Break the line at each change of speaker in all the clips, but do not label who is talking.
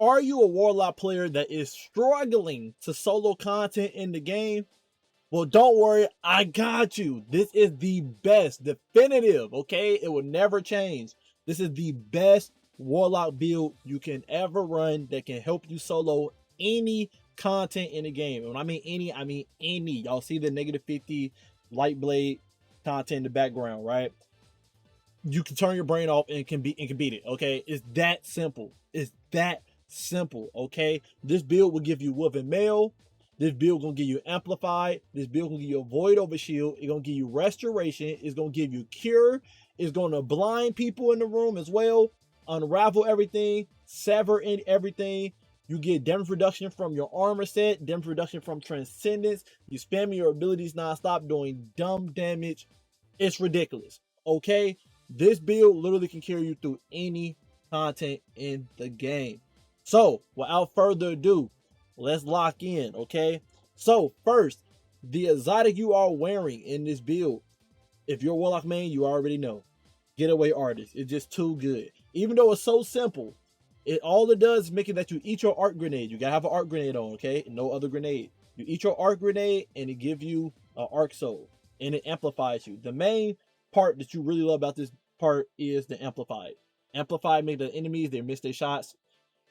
Are you a Warlock player that is struggling to solo content in the game? Well, don't worry, I got you. This is the best, definitive, okay? It will never change. This is the best Warlock build you can ever run that can help you solo any content in the game. And when I mean any, I mean any. Y'all see the -50 light blade content in the background, right? You can turn your brain off and can beat it, okay? It's that simple. It's that simple, okay? This build will give you Wolf and Mail. This build gonna give you Amplified. This build gonna give you a Void over Shield. It's gonna give you Restoration. It's gonna give you Cure. It's gonna blind people in the room as well. Unravel everything. Sever in everything. You get damage reduction from your armor set. Damage reduction from Transcendence. You spam your abilities nonstop doing dumb damage. It's ridiculous, okay? This build literally can carry you through any content in the game. So, without further ado, let's lock in, okay? So, first, the exotic you are wearing in this build, if you're a Warlock main, you already know. Getaway Artist. It's just too good. Even though it's so simple, all it does is make it that you eat your arc grenade. You gotta have an arc grenade on, okay? No other grenade. You eat your arc grenade, and it gives you an arc soul, and it amplifies you. The main part that you really love about this part is the amplified. Amplified make the enemies, they miss their shots,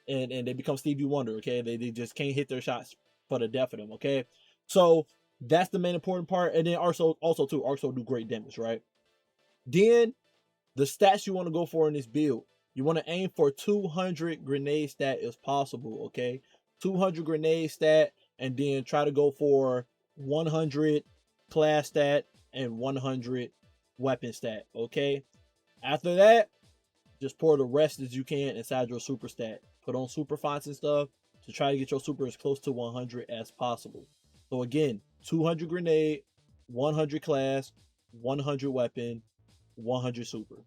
and they become Stevie Wonder, okay? They just can't hit their shots for the death of them, okay? So that's the main important part. And then also too, arc soul do great damage, right? Then the stats you want to go for in this build, you want to aim for 200 grenade stat if possible, okay? 200 grenade stat, and then try to go for 100 class stat and 100 weapon stat, okay? After that, just pour the rest as you can inside your super stat. Put on super fonts and stuff to try to get your super as close to 100 as possible. So again, 200 grenade, 100 class, 100 weapon, 100 super.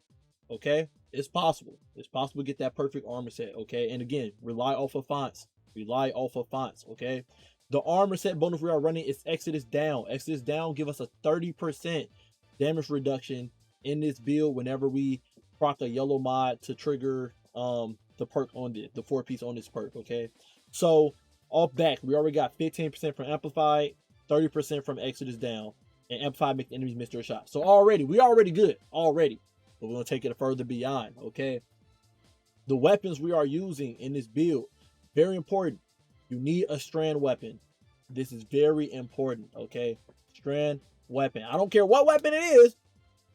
Okay? It's possible. It's possible to get that perfect armor set, okay? And again, rely off of fonts. Rely off of fonts, okay? The armor set bonus we are running is Exodus Down. Exodus Down give us a 30% damage reduction in this build whenever we proc a yellow mod to trigger the perk on the 4-piece on this perk, okay? So off back, we already got 15% from Amplified, 30% from Exodus Down, and Amplified make the enemies miss their shot. So we already good, already. But we're gonna take it further beyond, okay? The weapons we are using in this build, very important. You need a strand weapon. This is very important, okay? Strand weapon. I don't care what weapon it is,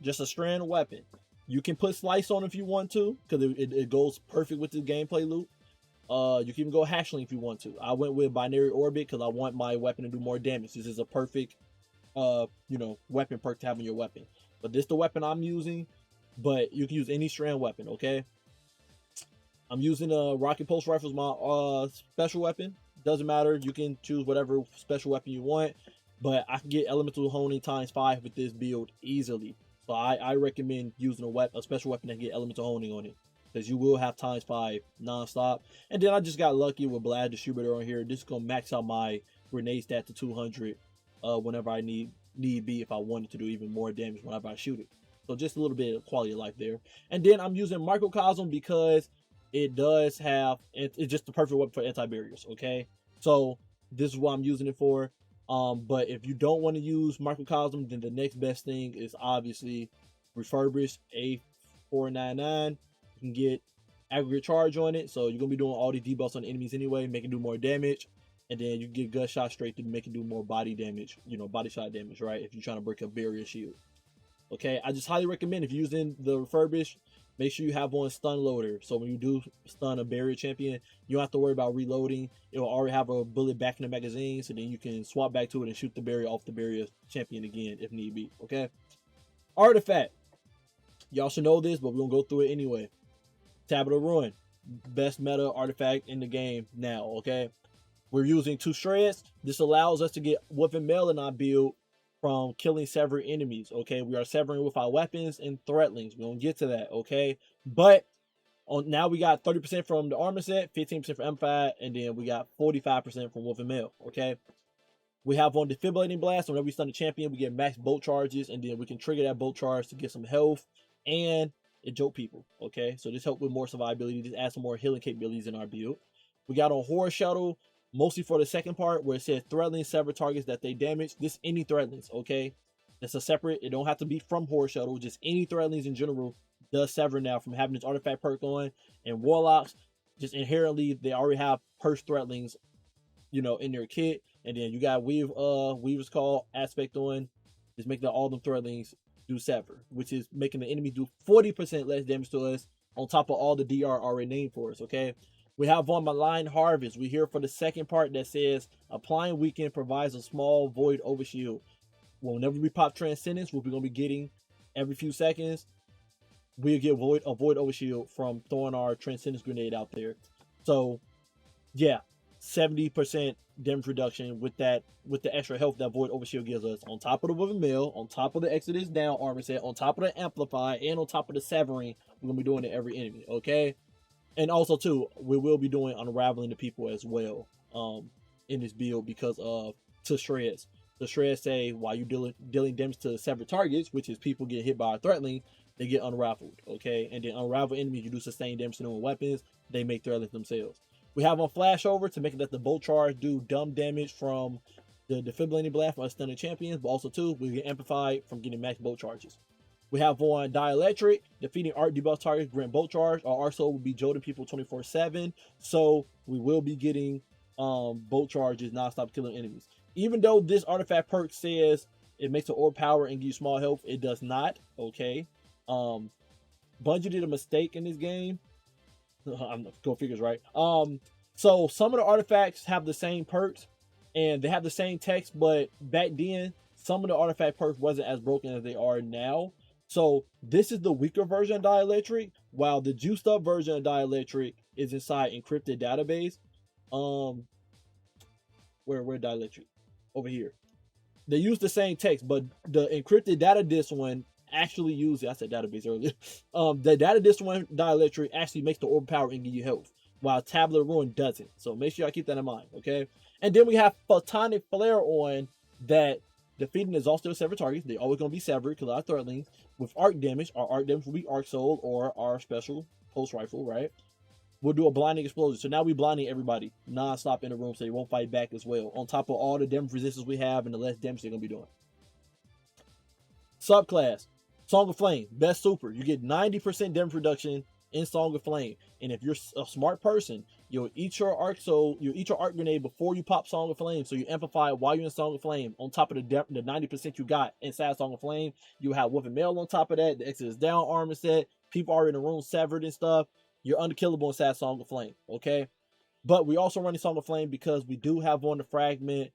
just a strand weapon. You can put slice on if you want to, because it goes perfect with the gameplay loop. You can even go hashling if you want to. I went with binary orbit because I want my weapon to do more damage. This is a perfect weapon perk to have in your weapon. But this is the weapon I'm using, but you can use any strand weapon, okay? I'm using a rocket pulse rifle as my special weapon. Doesn't matter, you can choose whatever special weapon you want, but I can get elemental honing ×5 with this build easily. So I recommend using a special weapon that can get elemental honing on it, because you will have ×5 non-stop. And then I just got lucky with Blast Distributor on here. This is gonna max out my grenade stat to 200 whenever I need be, if I wanted to do even more damage whenever I shoot it. So just a little bit of quality of life there. And then I'm using Microcosm because it does have, it's just the perfect weapon for anti-barriers, okay? So this is what I'm using it for. But if you don't want to use Microcosm, then the next best thing is obviously Refurbished A499. You can get aggregate charge on it, so you're gonna be doing all these debuffs on enemies anyway, make it do more damage, and then you get gut shot straight to make it do more body damage, body shot damage, right? If you're trying to break a barrier shield. Okay, I just highly recommend, if you're using the Refurbished, make sure you have one stun loader. So when you do stun a barrier champion, you don't have to worry about reloading. It'll already have a bullet back in the magazine, so then you can swap back to it and shoot the barrier off the barrier champion again if need be, okay? Artifact. Y'all should know this, but we're going to go through it anyway. Tablet of Ruin. Best meta artifact in the game now, okay? We're using 2 shreds. This allows us to get Wolf and Mail in our build from killing severed enemies, okay? We are severing with our weapons and threatlings. We're gonna get to that, okay? But now we got 30% from the armor set, 15% from M5, and then we got 45% from Wolf and Mail, okay? We have on Defibrillating Blast. Whenever we stun a champion, we get max bolt charges, and then we can trigger that bolt charge to get some health, and it joke people, okay? So this helps with more survivability. This adds some more healing capabilities in our build. We got on Horror Shuttle, mostly for the second part, where it says Threadlings sever targets that they damage. This any Threadlings, okay? It's a separate, it don't have to be from Horror Shuttle, just any Threadlings in general does sever now from having this artifact perk on. And Warlocks, just inherently, they already have Purse Threadlings, you know, in their kit. And then you got Weaver's Call aspect on, just making all them Threadlings do sever, which is making the enemy do 40% less damage to us on top of all the DR already named for us, okay? We have on Malign Harvest. We're here for the second part that says applying weekend provides a small void overshield. Whenever we pop Transcendence, which we're gonna be getting every few seconds, we'll get a void overshield from throwing our Transcendence grenade out there. So yeah, 70% damage reduction with the extra health that void overshield gives us, on top of the Woven Mail, on top of the Exodus Down armor set, on top of the Amplify, and on top of the Severing. We're gonna be doing it every enemy, okay? And also too, we will be doing Unraveling the People as well in this build, because of to shreds. The shreds say while you dealing damage to severed targets, which is people get hit by a Threadling, they get unraveled, okay? And then unravel enemies, you do sustained damage to them with weapons, they make Threadlings themselves. We have on Flashover to make it that the Bolt Charge do dumb damage from the Defibrillating Blast from Stunning Champions, but also too, we get amplified from getting max Bolt Charges. We have on Dielectric, defeating Arc debuff targets grant Bolt Charge. Our Arc Soul will be jolting people 24/7, so we will be getting Bolt Charges non-stop killing enemies. Even though this artifact perk says it makes an orb power and gives you small health, it does not, okay? Bungie did a mistake in this game. I'm go figures, right? So some of the artifacts have the same perks and they have the same text, but back then some of the artifact perks wasn't as broken as they are now. So this is the weaker version of Dielectric, while the juiced up version of Dielectric is inside encrypted database. Where Dielectric? Over here. They use the same text, but the encrypted data disc one actually uses, I said database earlier. The data disc one Dielectric actually makes the orb power and give you health, while Tablet Ruin doesn't. So make sure y'all keep that in mind, okay? And then we have Photonic Flare on that defeating exhausted severed targets. They're always going to be severed because our Threadlings with arc damage. Our arc damage will be Arc Soul or our special pulse rifle, right? We'll do a blinding explosion. So now we're blinding everybody non-stop in the room so they won't fight back as well. On top of all the damage resistance we have and the less damage they're going to be doing. Subclass. Song of Flame. Best super. You get 90% damage reduction in Song of Flame. And if you're a smart person, you'll eat your arc grenade before you pop Song of Flame. So you amplify it while you're in Song of Flame. On top of the 90% you got inside Song of Flame, you have Woven Mail on top of that. The Exodus Down armor set. People are in the room severed and stuff. You're unkillable inside Song of Flame, okay? But we also running Song of Flame because we do have on the fragment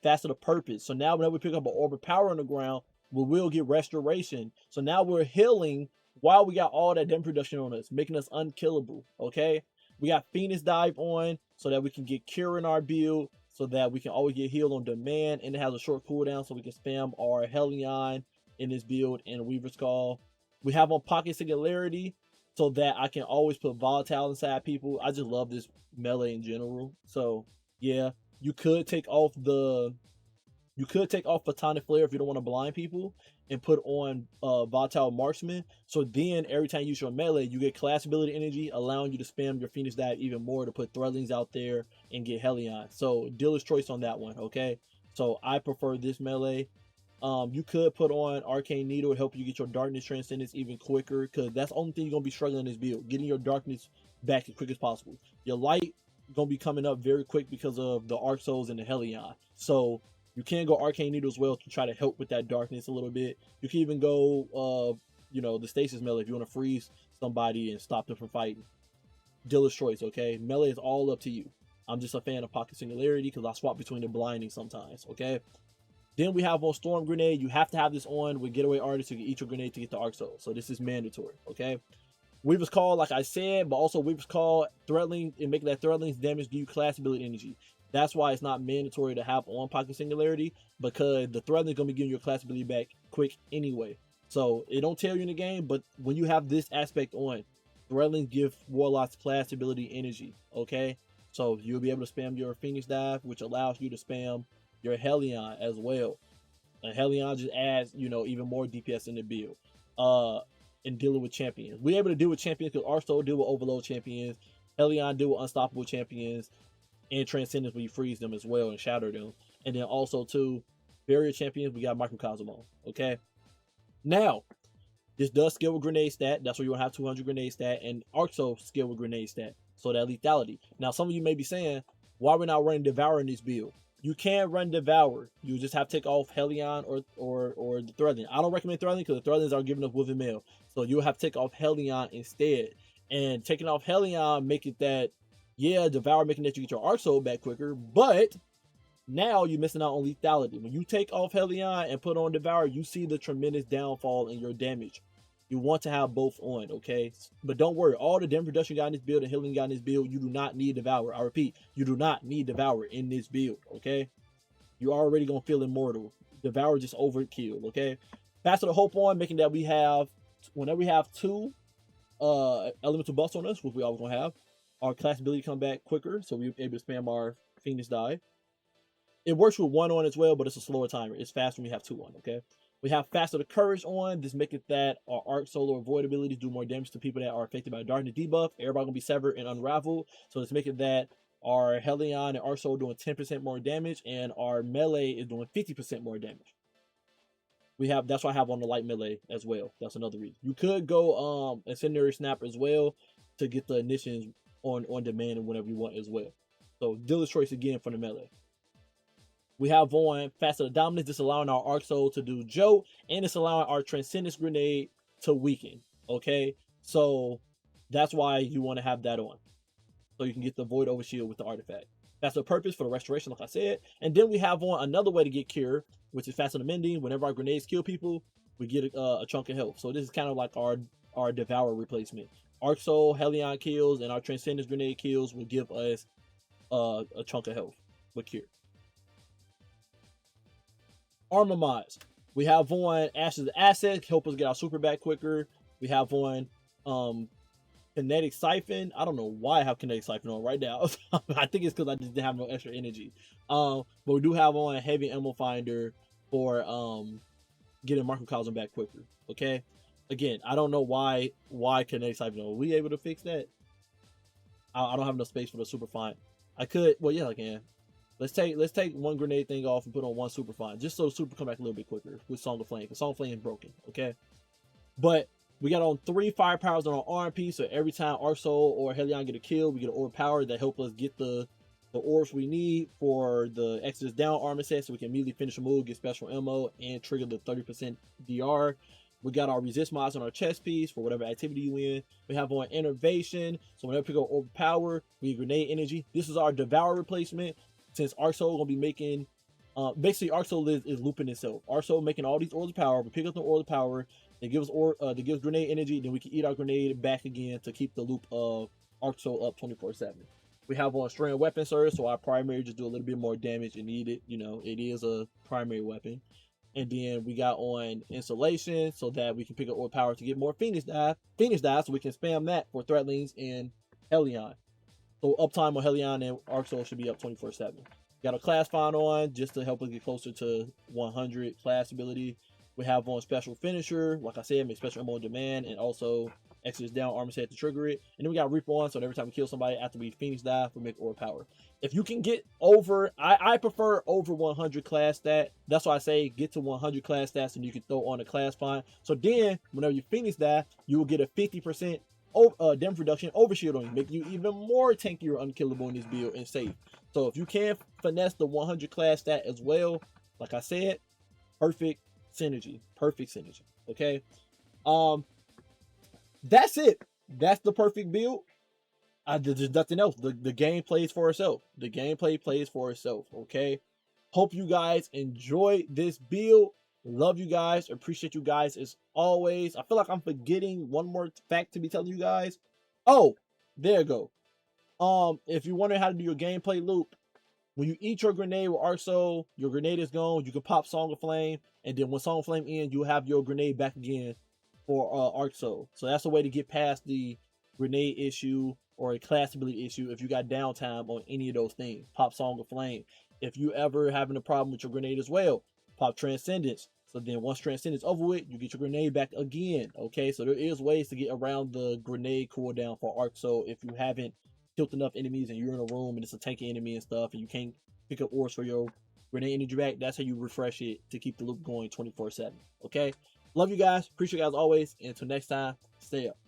Facet of Purpose. So now whenever we pick up an Orb of Power on the ground, we will get restoration. So now we're healing while we got all that damage reduction on us, making us unkillable, okay? We got Phoenix Dive on so that we can get Cure in our build, so that we can always get healed on demand, and it has a short cooldown so we can spam our Hellion in this build and Weaver's Call. We have on Pocket Singularity so that I can always put Volatile inside people. I just love this melee in general. So yeah, you could take off Photonic Flare if you don't want to blind people and put on Volatile Marksman. So then every time you use your melee, you get class ability energy, allowing you to spam your Phoenix Dive even more to put Threadlings out there and get Hellion. So dealer's choice on that one, okay? So I prefer this melee. You could put on Arcane Needle to help you get your Darkness Transcendence even quicker, because that's the only thing you're going to be struggling in this build, getting your Darkness back as quick as possible. Your Light going to be coming up very quick because of the Arc Souls and the Hellion. So you can go Arcane Needle as well to try to help with that darkness a little bit. You can even go, the Stasis Melee if you want to freeze somebody and stop them from fighting. Dealer's choice, okay? Melee is all up to you. I'm just a fan of Pocket Singularity because I swap between the blinding sometimes, okay? Then we have on Storm Grenade. You have to have this on with Getaway Artist to eat your grenade to get the Arc Soul. So this is mandatory, okay? Weaver's Call, like I said, but also Weaver's Call, Threadling, and making that Threadling's damage give you class ability energy. That's why it's not mandatory to have on Pocket Singularity, because the Threadling's going to be giving your class ability back quick anyway. So it don't tell you in the game, but when you have this aspect on, Threadlings give Warlock's class ability energy, okay? So you'll be able to spam your Phoenix Dive, which allows you to spam your Hellion as well. And Hellion just adds, even more DPS in the build. In dealing with champions. We're able to deal with champions because our soul deal with overload champions. Helion deal with unstoppable champions, and Transcendence when you freeze them as well and shatter them. And then also too, barrier champions, we got Microcosm on. Okay. Now, this does skill with grenade stat. That's where you're gonna have 200 grenade stat, and also skill with grenade stat. So that lethality. Now, some of you may be saying, why are we not running Devour in this build? You can run Devour. You just have to take off Helion or the Threadling. I don't recommend Threadling because the Threadlings are giving up Wolven Mail. So you'll have to take off Helion instead. And taking off Helion make it that, yeah, Devour making that you get your Arc Soul back quicker, but now you're missing out on lethality. When you take off Helion and put on Devour, you see the tremendous downfall in your damage. You want to have both on, okay? But don't worry, all the damage reduction you got in this build and healing you got in this build, you do not need Devour. I repeat, you do not need Devour in this build, okay? You're already gonna feel immortal. Devour just overkill, okay? Faster to Hope on, making that we have, whenever we have 2 elemental buffs on us, which we always gonna have, our class ability come back quicker, so we're able to spam our Phoenix die. It works with 1 on as well, but it's a slower timer. It's faster when we have 2 on, okay? We have Faster to Courage on. This makes it that our Arc Solar Void abilities do more damage to people that are affected by Darkness debuff. Everybody gonna be severed and unraveled. So let's make it that our Helion and Arc Soul doing 10% more damage, and our melee is doing 50% more damage. We have, that's why I have on the light melee as well. That's another reason. You could go Incendiary Snap as well to get the initiations on demand and whenever you want as well. So dealer's choice again for the melee. We have on Faster to Dominance. This allowing our Arc Soul to do Joe, and it's allowing our Transcendence Grenade to weaken. Okay, so that's why you want to have that on, so you can get the Void Overshield with the artifact. That's the purpose for the restoration, like I said. And then we have on another way to get Cure, which is Faster to Mending. Whenever our grenades kill people, we get a chunk of health. So this is kind of like our Devour replacement. Arc Soul, Helion kills, and our Transcendence Grenade kills will give us a chunk of health with Cure. Armor mods. We have on Ashes of Asset, help us get our super back quicker. We have on Kinetic Siphon. I don't know why I have Kinetic Siphon on right now. I think it's because I just didn't have no extra energy. But we do have on a Heavy Ammo Finder for getting Microcosm back quicker. Okay. Again, I don't know why Kinetic Siphon. Are we able to fix that? I don't have enough space for the super fine. I could. Well, yeah, I can. Let's take one grenade thing off and put on one super fine, just so super come back a little bit quicker with Song of Flame, because Song of Flame is broken, okay? But we got on 3 fire powers on our RMP, so every time Arc Soul or Helion get a kill, we get an orb power that help us get the orbs we need for the Exodus down armor set, so we can immediately finish a move, get special ammo, and trigger the 30% DR. We got our resist mods on our chest piece for whatever activity you in. We have on Innervation, so whenever we pick up orb power, we get grenade energy. This is our Devour replacement. Since Arc Soul gonna be making, basically Arc Soul is looping itself. Arc Soul making all these orbs of power. We pick up the orb of power. They give us they give us grenade energy. Then we can eat our grenade back again to keep the loop of Arc Soul up 24/7. We have on Strain Weapon Surge, so our primary just do a little bit more damage and need it. You know, it is a primary weapon. And then we got on Insulation, so that we can pick up orb power to get more Phoenix die, so we can spam that for Threadlings and Helion. So uptime on Helion and Arc Soul should be up 24/7. Got a class find on just to help us get closer to 100 class ability. We have on Special Finisher, like I said, make special ammo on demand, and also Exodus down armor set to trigger it. And then we got Reaper on, so every time we kill somebody after we Phoenix die, we make orb power. If you can get over, I prefer over 100 class stat. That's why I say get to 100 class stats and you can throw on a class find. So then, whenever you Phoenix die, you will get a 50% damage reduction overshield on you, make you even more tanky or unkillable in this build and safe. So if you can finesse the 100 class stat as well, like I said, perfect synergy. Okay, that's it. That's the perfect build. There's nothing else. The game plays for itself. Okay, hope you guys enjoy this build. Love you guys. Appreciate you guys as always. I feel like I'm forgetting one more fact to be telling you guys. Oh, there you go. If you're wondering how to do your gameplay loop, when you eat your grenade with Arc Soul, your grenade is gone. You can pop Song of Flame, and then when Song of Flame ends, you'll have your grenade back again for Arc Soul. So that's a way to get past the grenade issue or a class ability issue if you got downtime on any of those things. Pop Song of Flame. If you ever having a problem with your grenade as well, pop Transcendence. So then once Transcendence over with, you get your grenade back again. Okay, so there is ways to get around the grenade cooldown for Arc Soul if you haven't killed enough enemies and you're in a room and it's a tanky enemy and stuff, and you can't pick up ores for your grenade energy back, that's how you refresh it to keep the loop going 24/7. Okay, love you guys, appreciate you guys always, and until next time, stay up.